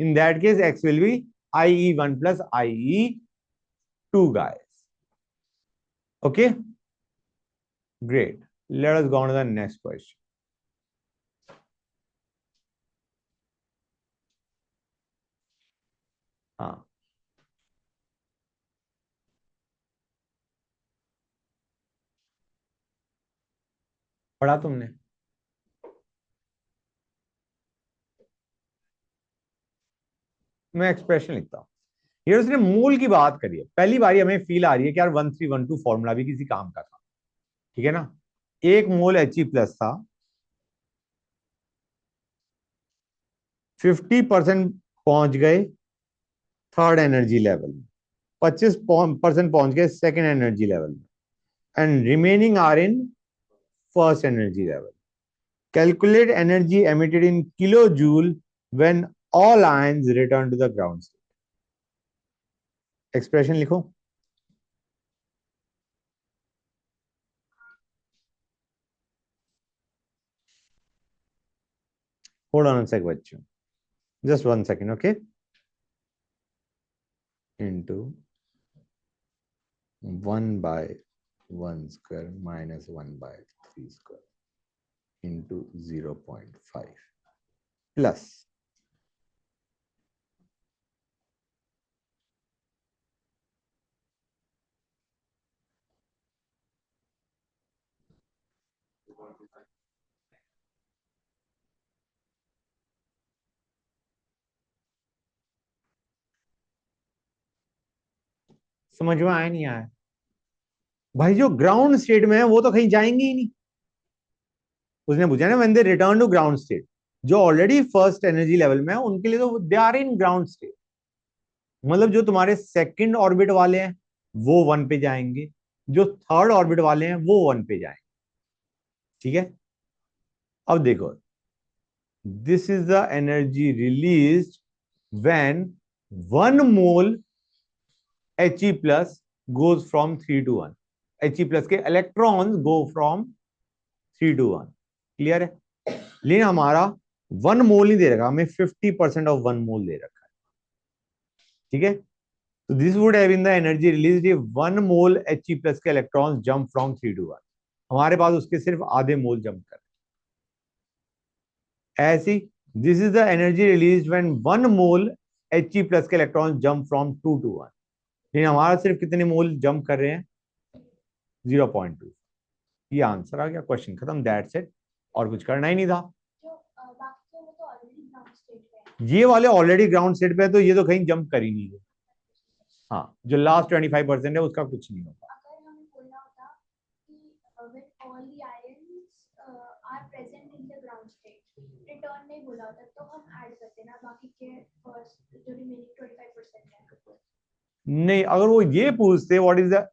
In that case x will be IE1 plus IE2 guys. Okay great, let us go on to the next question. हाँ पढ़ा तुमने? मैं एक्सप्रेशन लिखता हूं। ये उसने मोल की बात करी है, पहली बारी हमें फील आ रही है कि यार 1312 फॉर्मूला भी किसी काम का था। ठीक है ना? 1 मोल He+ था, 50% पहुंच गए थर्ड एनर्जी लेवल में, 25% पहुंच गए सेकेंड एनर्जी लेवल में, and remaining are in first energy level. Calculate energy emitted in kilo joule when all ions return to the ground state. Expression लिखो। होल्ड ऑन अ सेक बच्चों, just 1 second okay. Into 1/1² minus 1/3² into 0.5 plus समझ में आया नहीं आया? भाई जो ground state में है वो तो कहीं जाएंगे ही नहीं। उसने पूछा ना when they return to ground state, जो ऑलरेडी फर्स्ट एनर्जी लेवल में है उनके लिए तो they are in ground state. मतलब जो तुम्हारे सेकंड ऑर्बिट वाले हैं वो वन पे जाएंगे, जो थर्ड ऑर्बिट वाले हैं वो वन पे जाएंगे। ठीक है, अब देखो, this is the energy release when 1 mole He plus goes from 3 to 1। He plus के electrons go from 3 to 1। Clear है? लेकिन हमारा 1 मोल नहीं दे रखा, हमें 50% ऑफ 1 मोल दे रखा है। ठीक है, तो this would have been the energy release if 1 mole He plus के इलेक्ट्रॉन्स जंप फ्रॉम 3 to 1। हमारे पास उसके सिर्फ आधे मोल जंप कर ऐसी। This is the energy release when 1 mole He plus के इलेक्ट्रॉन्स जंप फ्रॉम 2 to 1। लेकिन हमारा सिर्फ कितने मोल जंप कर रहे हैं? 0.2। ये आंसर आ गया, क्वेश्चन खत्म, दैट्स इट। और कुछ करना ही नहीं था। ये वाले ऑलरेडी ग्राउंड सेट पे है, तो ये तो कहीं जंप कर ही नहीं है। हाँ, जो लास्ट 25% है उसका कुछ नहीं होता। नहीं, अगर वो ये पूछते what is the,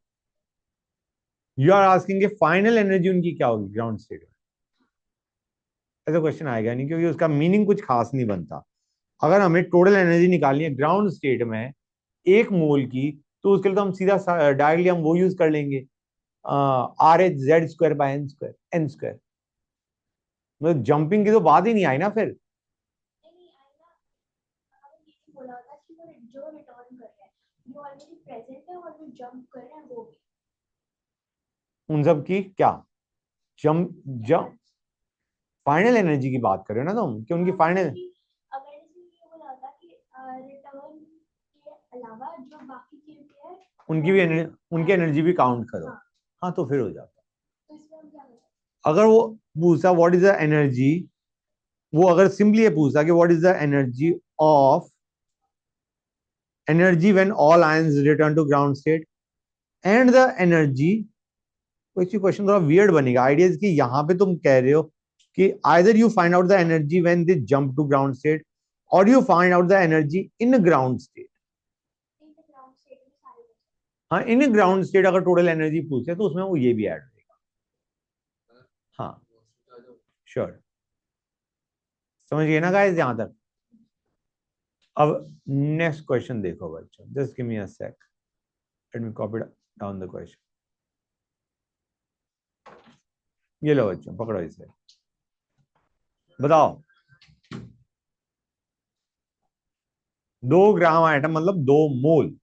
you are asking final energy उनकी क्या होगी ग्राउंड स्टेट में, ऐसा क्वेश्चन आएगा नहीं, क्योंकि उसका मीनिंग कुछ खास नहीं बनता। अगर हमें टोटल एनर्जी निकालनी है ग्राउंड स्टेट में 1 मोल की, तो उसके लिए तो हम सीधा डायरेक्टली हम वो यूज कर लेंगे, RH Z² / n²। मतलब जंपिंग की तो बात ही नहीं आई ना फिर। उन सब की क्या जंप जंप फाइनल एनर्जी की बात कर रहे हो ना तुम, कि उनकी फाइनल, उनकी भी उनकी एनर्जी भी काउंट करो। हाँ, तो फिर हो जाता। अगर वो पूछा व्हाट इज द एनर्जी, वो अगर सिंपली ये पूछा कि what is the energy when all ions return to ground state and the energy, question थोड़ा वियर्ड बनेगा। आइडिया कि यहाँ पे तुम कह रहे हो कि either you find out the energy when they jump to ground state और you find out the energy in ground state. हाँ, इन ग्राउंड स्टेट अगर टोटल एनर्जी पूछे तो उसमें वो ये भी ऐड होगा। हाँ, श्योर, समझ गए ना गाइस यहां तक? अब नेक्स्ट क्वेश्चन देखो बच्चों, just give me a sec, let me copy down the question. ये लो बच्चों, पकड़ो इसे, बताओ 2 ग्राम आइटम मतलब 2 मोल।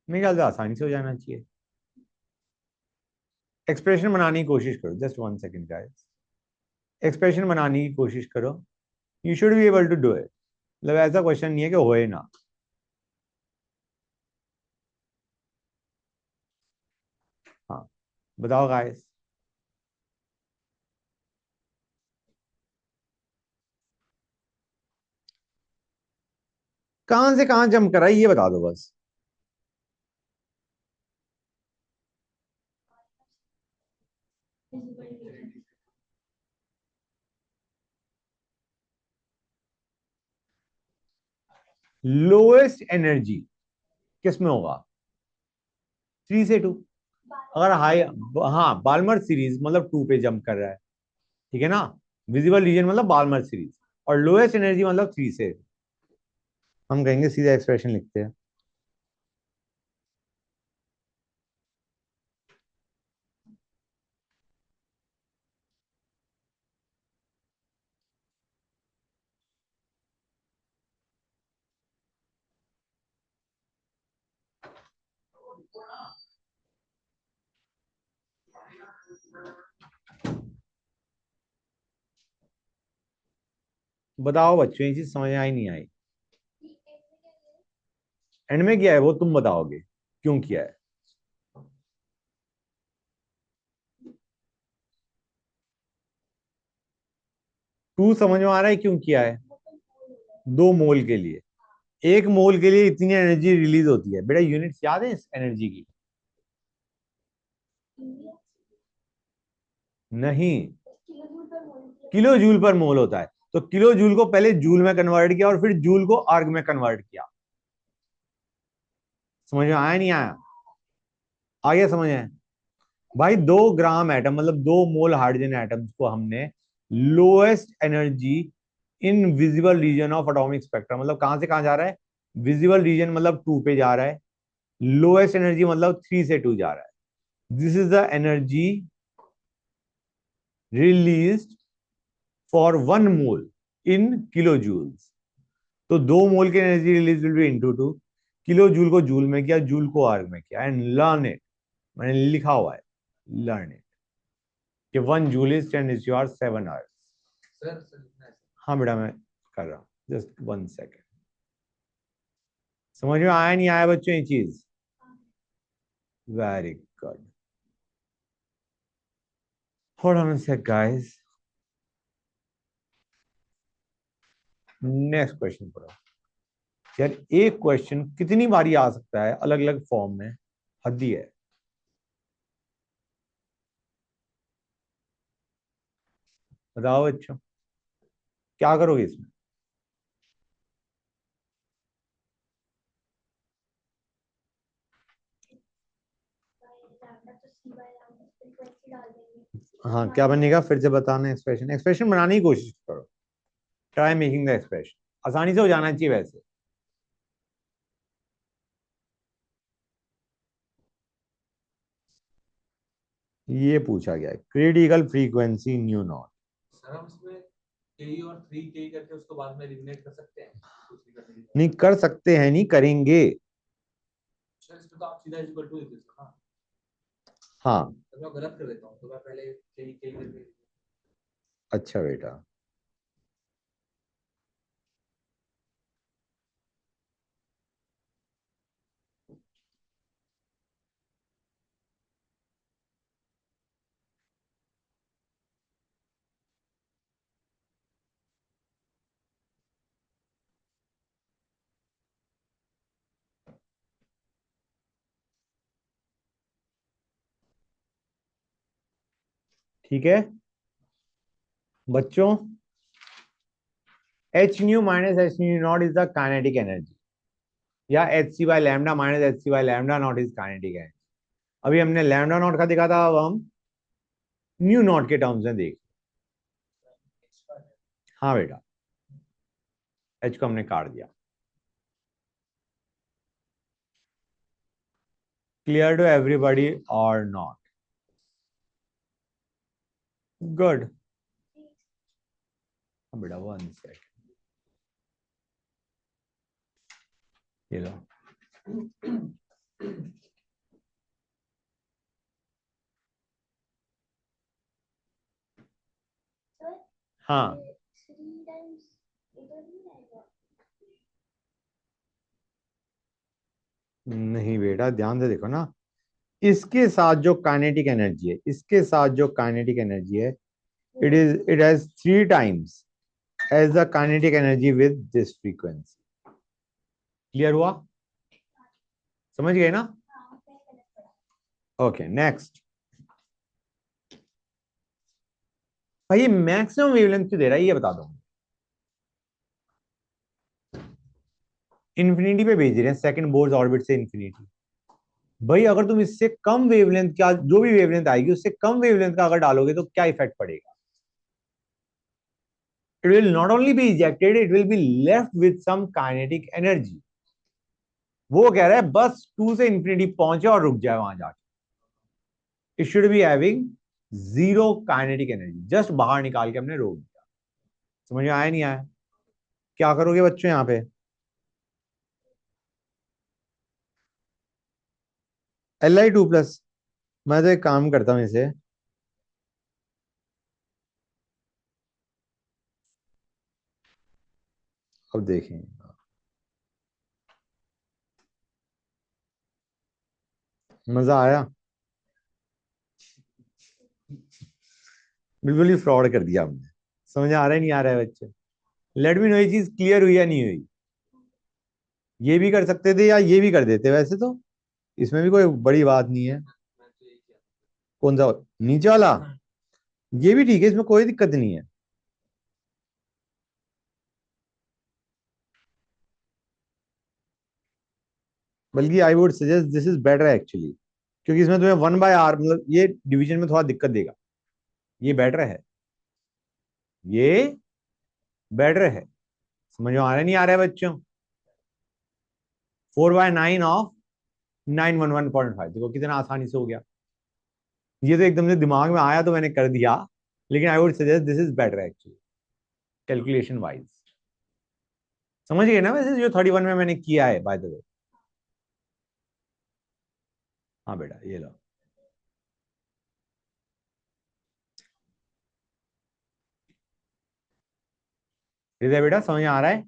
मेरे ख्याल से आसानी से हो जाना चाहिए। एक्सप्रेशन बनाने की कोशिश करो, जस्ट 1 सेकेंड गाइस, एक्सप्रेशन बनाने की कोशिश करो। You should be able to do it. मतलब ऐसा क्वेश्चन नहीं है कि होए ना। हाँ, बताओ गाइस। कहां से कहां जंप करा है ये बता दो बस। लोएस्ट एनर्जी किस में होगा? 3 से 2। अगर हाई, हाँ, बाल्मर सीरीज मतलब 2 पे जंप कर रहा है। ठीक है ना, विजिबल रीजन मतलब बाल्मर सीरीज, और लोएस्ट एनर्जी मतलब 3 से। हम कहेंगे सीधा एक्सप्रेशन लिखते हैं। बताओ बच्चों, ये चीज समझ आई नहीं आई? एंड में क्या है वो तुम बताओगे, क्यों किया है? टू समझ में आ रहा है क्यों किया है? 2 मोल के लिए, 1 मोल के लिए इतनी एनर्जी रिलीज होती है। बेटा यूनिट्स याद है इस एनर्जी की? नहीं, किलो जूल पर मोल होता है। तो किलो जूल को पहले जूल में कन्वर्ट किया और फिर जूल को आर्ग में कन्वर्ट किया। समझ में आया नहीं आया? आ गया समझ में? भाई 2 ग्राम एटम मतलब 2 मोल हाइड्रोजन एटम्स को हमने lowest energy in visible region of atomic spectrum, मतलब कहां से कहां जा रहा है? विजिबल रीजन मतलब 2 पे जा रहा है, लोएस्ट एनर्जी मतलब 3 से 2 जा रहा है। This is the energy released for 1 mole in kilo joules. तो 2 मोल की energy release will be into 2, kilo joule को जूल में किया, जूल को आर्ग में किया, एंड लर्न इट। मैंने लिखा हुआ है, लर्न इट, कि 1 जूल इज 10⁻⁷ हाँ बेटा मैं कर रहा हूँ, जस्ट 1 सेकेंड। समझ में आया नहीं आया बच्चों ये चीज? Very good. Hold on a sec guys, next question पढ़ो। यार एक क्वेश्चन कितनी बारी आ सकता है अलग अलग फॉर्म में, हद ही है। बताओ बच्चों, क्या करोगे इसमें? हाँ क्या बनेगा फिर से बताना। एक्सप्रेशन, एक्सप्रेशन बनाने की कोशिश करो, ट्राई मेकिंग द एक्सप्रेशन, आसानी से हो जाना चाहिए वैसे। ये पूछा गया है critical frequency new not. Sir हम इसमें के और 3 के करके उसको बाद में एलिमिनेट कर सकते हैं? नहीं कर सकते हैं, नहीं करेंगे। सर इसमें तो आप सीधा इक्वल टू लिख देते हो ना। हाँ तो मैं गलत कर देता हूँ, तो मैं पहले के करके। अच्छा बेटा, ठीक है बच्चों। H nu minus H nu naught is the kinetic energy, या H C by lambda minus H C by lambda not is kinetic energy. अभी हमने लैम्डा नॉट का देखा था, अब हम न्यू नॉट के टर्म्स में देख। हाँ बेटा, एच को हमने काट दिया। क्लियर टू एवरीबॉडी और नॉट? गुड। हाँ बेटा 1 सेकेंड, ये लो। हाँ नहीं बेटा ध्यान से देखो ना, इसके साथ जो काइनेटिक एनर्जी है, इसके साथ जो काइनेटिक एनर्जी है, it has 3 times as the kinetic energy with this frequency. Clear हुआ? समझ गए ना? Okay next. भाई मैक्सिमम वेवलेंथ क्यों दे रहा है ये बता दो। इन्फिनिटी पे भेज रहे हैं, सेकंड बोर्स ऑर्बिट से इन्फिनिटी। भाई अगर तुम इससे कम वेवलेंथ का, जो भी वेवलेंथ आएगी उससे कम वेवलेंथ का अगर डालोगे तो क्या इफेक्ट पड़ेगा? It will not only be ejected, it will be left with some kinetic energy. वो कह रहा है बस 2 से इन्फिनिटी पहुंचे और रुक जाए वहां जाके। It should be having 0 kinetic energy, just बाहर निकाल के हमने रोक दिया। समझ में आया नहीं आया? क्या करोगे बच्चों यहाँ पे? Li2+, मैं तो एक काम करता हूँ इसे, अब देखें। मजा आया? बिल्कुल ही फ्रॉड कर दिया हमने, समझ आ रहा है नहीं आ रहा है बच्चे? लेट मी नो ये चीज क्लियर हुई या नहीं हुई। ये भी कर सकते थे या ये भी कर देते वैसे तो, इसमें भी कोई बड़ी बात नहीं है। मैं तो यही किया। कौन सा नीचे वाला? ये भी ठीक है, इसमें कोई दिक्कत नहीं है। बल्कि I would suggest this is better actually, क्योंकि इसमें तुम्हें 1/r मतलब ये डिवीजन में थोड़ा दिक्कत देगा। ये बेटर है, ये बेटर है। समझ में आ रहा है नहीं आ रहा है बच्चों? 4/9 ऑफ 911.5, देखो कितना आसानी से हो गया। ये तो एकदम से दिमाग में आया तो मैंने कर दिया, लेकिन I would suggest this is better actually calculation wise. समझ गए ना वैसे जो 31 में मैंने किया है बाय द वे? हाँ बेटा ये लो। हृदय बेटा समझ में आ रहा है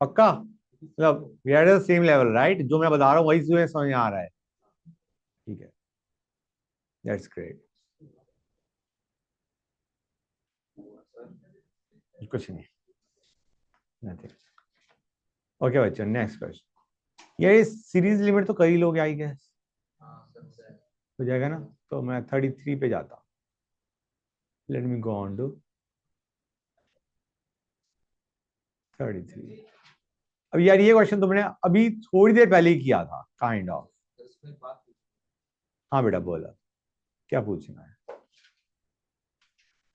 पक्का? मतलब we are the same level right, जो मैं बता रहा हूँ वही तुम्हें समझ में आ रहा है? ठीक है, दैट्स ग्रेट। कुछ नहीं, नथिंग। ओके बच्चों, नेक्स्ट क्वेश्चन। ये सीरीज लिमिट तो कर ही लोगे आई गेस, हाँ सर सर। हो जाएगा ना? तो मैं 33 पे जाता। Let me go on to 33। अब यार ये क्वेश्चन तुमने अभी थोड़ी देर पहले ही किया था काइंड ऑफ। सर इसमें एक बात पूछी। हाँ बेटा बोला, क्या पूछना है?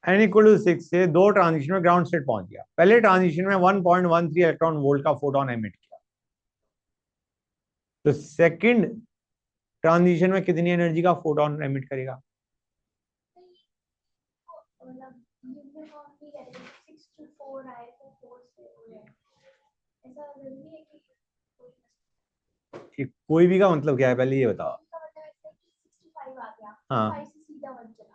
n इक्वल टू 6 से दो ट्रांजिशन में ग्राउंड स्टेट पहुंच गया। पहले ट्रांजिशन में 1.13 इलेक्ट्रॉन वोल्ट का फोटोन एमिट किया, तो सेकंड ट्रांजिशन में कितनी एनर्जी का फोटोन एमिट करेगा? ये कोई भी का मतलब क्या है पहले ये बताओ। हाँ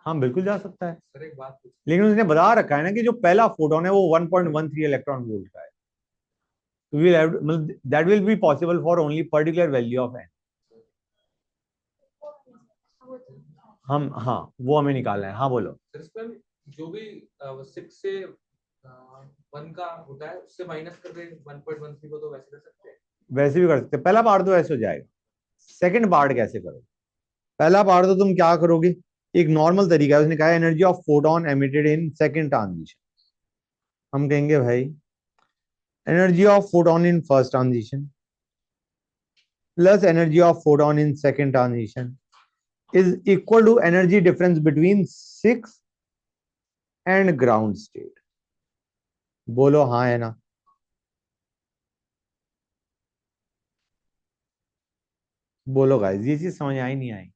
हाँ बिल्कुल जा सकता है, सर एक बात पूछी। लेकिन उसने बता रखा है ना कि जो पहला फोटोन है वो 1.13 इलेक्ट्रॉन वोल्ट का है। तो we'll have मतलब that will be possible for only particular value of n। हम हाँ वो हमें निकालना है। हाँ बोलो। सर इसमें जो भी 6 से 1 का होता है उससे माइनस कर दे 1.13 को, तो वैसे कर सकते हैं। वैसे भी कर सकते हैं, पहला पार्ट तो ऐसे हो जाएगा। सेकंड पार्ट कैसे करोगे? पहला पार्ट तो तुम क्या करोगे, एक नॉर्मल तरीका है, उसने कहा energy of photon emitted in second transition. हम कहेंगे भाई energy of photon in first transition plus energy of photon in second transition is equal to energy difference between 6 and ground state. बोलो हाँ है ना? बोलो गाइस, ये चीज समझ आई नहीं आई?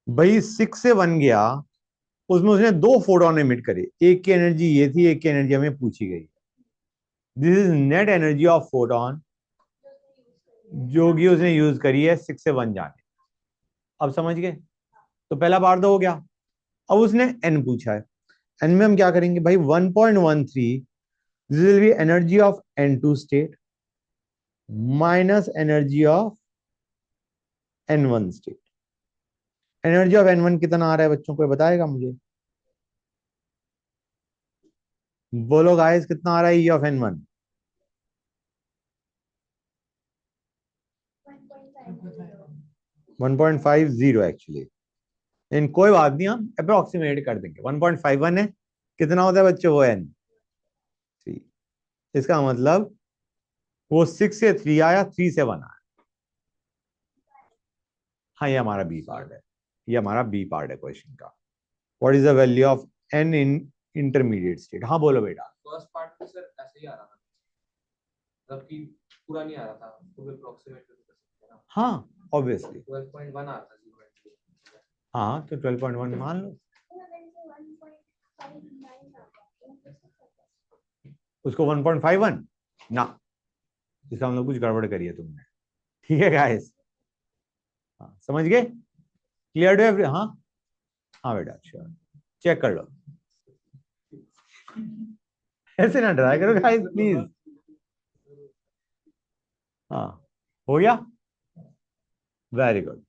भाई 6 से 1 गया, उसमें उसने दो फोटोन एमिट करे, एक की एनर्जी ये थी, एक की एनर्जी हमें पूछी गई। This is net energy of photon जो कि उसने यूज करी है 6 से 1 जाने। अब समझ गए? तो पहला बार तो हो गया। अब उसने एन पूछा है, एन में हम क्या करेंगे भाई 1.13, this will B energy of n2 state minus energy of n1 state. Energy of n1 कितना आ रहा है बच्चों, कोई बताएगा मुझे? बोलो गाइस कितना आ रहा है ई ऑफ n1? 1.50 एक्चुअली, इन कोई बात नहीं, हम अप्रोक्सीमेट कर देंगे। 1.51 है, कितना होता है बच्चों वो n 3। इसका मतलब वो 6 से 3 आया, 3 से 1 आया। हाँ ये हमारा बी पार्ट है, ये हमारा बी पार्ट है क्वेश्चन का। What is the value of n in intermediate state? हाँ बोलो बेटा। फर्स्ट पार्ट में सर ऐसे ही आ रहा था, मतलब कि पूरा नहीं आ रहा था, उसको भी अप्रोक्सीमेट कर सकते हैं ना। हाँ ऑब्वियसली। 12.1 आ रहा था 0.2। हाँ तो 12.1 मान लो, उसको 1.51 ना, इसका मतलब कुछ गड़बड़ करी है तुमने। ठीक है गाइस, हाँ समझ गए? Clear to every? हाँ हाँ बेटा श्योर, चेक कर लो। ऐसे ना ट्राई करो गाइस प्लीज। हाँ हो गया, वेरी गुड।